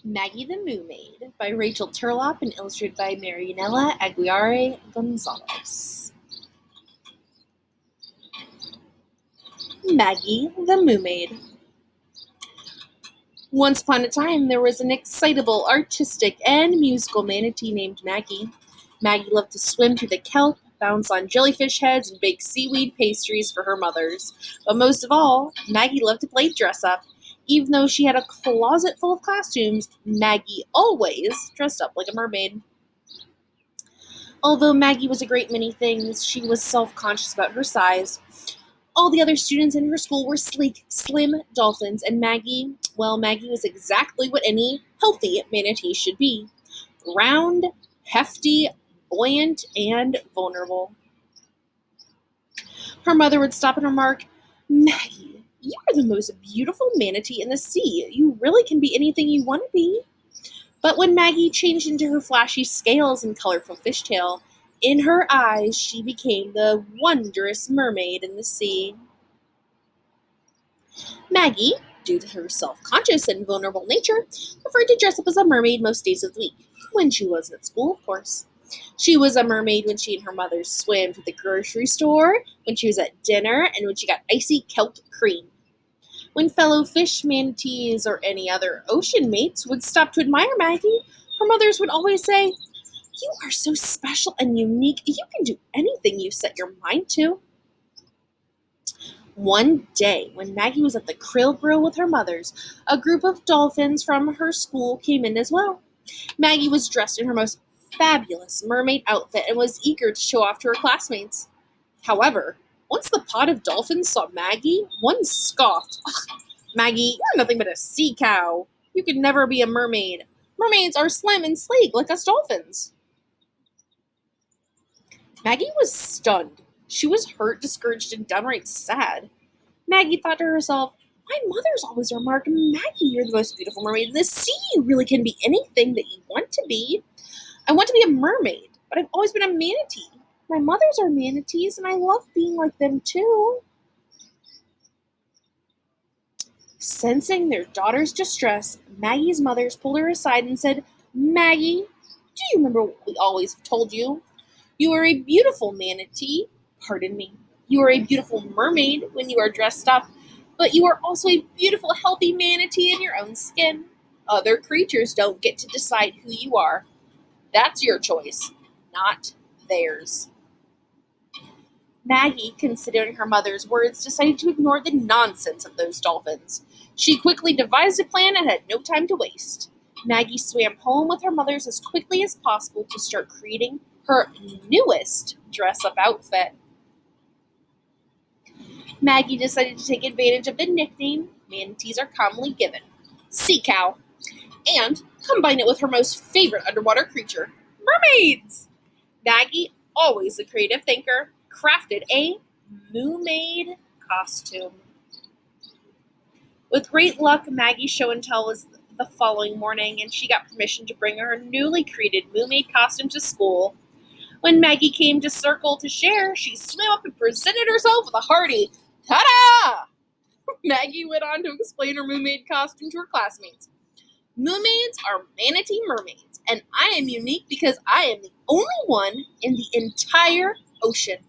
Maggie the Moomaid by Rachel Turlop and illustrated by Marianela Aguirre Gonzalez. Maggie the Moomaid. Once upon a time, there was an excitable, artistic, and musical manatee named Maggie. Maggie loved to swim through the kelp, bounce on jellyfish heads, and bake seaweed pastries for her mothers. But most of all, Maggie loved to play dress-up. Even though she had a closet full of costumes, Maggie always dressed up like a mermaid. Although Maggie was a great many things, she was self-conscious about her size. All the other students in her school were sleek, slim dolphins, and Maggie was exactly what any healthy manatee should be. Round, hefty, buoyant, and vulnerable. Her mother would stop and remark, "Maggie, you are the most beautiful manatee in the sea. You really can be anything you want to be." But when Maggie changed into her flashy scales and colorful fishtail, in her eyes she became the wondrous mermaid in the sea. Maggie, due to her self-conscious and vulnerable nature, preferred to dress up as a mermaid most days of the week, when she wasn't at school, of course. She was a mermaid when she and her mother swam to the grocery store, when she was at dinner, and when she got icy kelp cream. When fellow fish manatees or any other ocean mates would stop to admire Maggie, her mothers would always say, "You are so special and unique. You can do anything you set your mind to." One day, when Maggie was at the krill grill with her mothers, a group of dolphins from her school came in as well. Maggie was dressed in her most fabulous mermaid outfit and was eager to show off to her classmates. However, once the pod of dolphins saw Maggie, one scoffed, "Maggie, you're nothing but a sea cow. You could never be a mermaid. Mermaids are slim and sleek like us dolphins." Maggie was stunned. She was hurt, discouraged, and downright sad. Maggie thought to herself, "My mother's always remarked, 'Maggie, you're the most beautiful mermaid in the sea. You really can be anything that you want to be. I want to be a mermaid, but I've always been a manatee. My mothers are manatees, and I love being like them too." Sensing their daughter's distress, Maggie's mothers pulled her aside and said, "Maggie, do you remember what we always told you? You are a beautiful manatee. You are a beautiful mermaid when you are dressed up, but you are also a beautiful, healthy manatee in your own skin. Other creatures don't get to decide who you are. That's your choice, not theirs." Maggie, considering her mother's words, decided to ignore the nonsense of those dolphins. She quickly devised a plan and had no time to waste. Maggie swam home with her mothers as quickly as possible to start creating her newest dress-up outfit. Maggie decided to take advantage of the nickname manatees are commonly given, sea cow, and combine it with her most favorite underwater creature, mermaids. Maggie, always a creative thinker, crafted a Moomaid costume. With great luck, Maggie's show and tell was the following morning, and she got permission to bring her newly created Moomaid costume to school. When Maggie came to circle to share, she swam up and presented herself with a hearty "Ta-da!" Maggie went on to explain her mermaid costume to her classmates. "Mermaids are manatee mermaids, and I am unique because I am the only one in the entire ocean."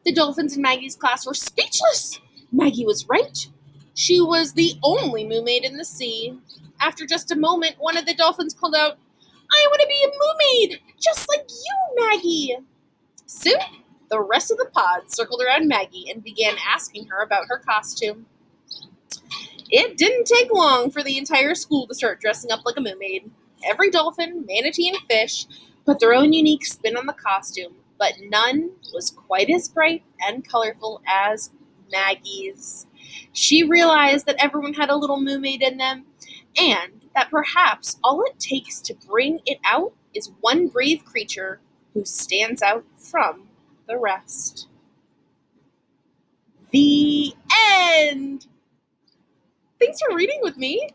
The dolphins in Maggie's class were speechless. Maggie was right. She was the only mermaid in the sea. After just a moment, one of the dolphins called out, "I want to be a mermaid, just like you, Maggie." Soon, the rest of the pod circled around Maggie and began asking her about her costume. It didn't take long for the entire school to start dressing up like a mermaid. Every dolphin, manatee, and fish put their own unique spin on the costume, but none was quite as bright and colorful as Maggie's. She realized that everyone had a little mermaid in them, and that perhaps all it takes to bring it out is one brave creature who stands out from the rest. The end! Thanks for reading with me.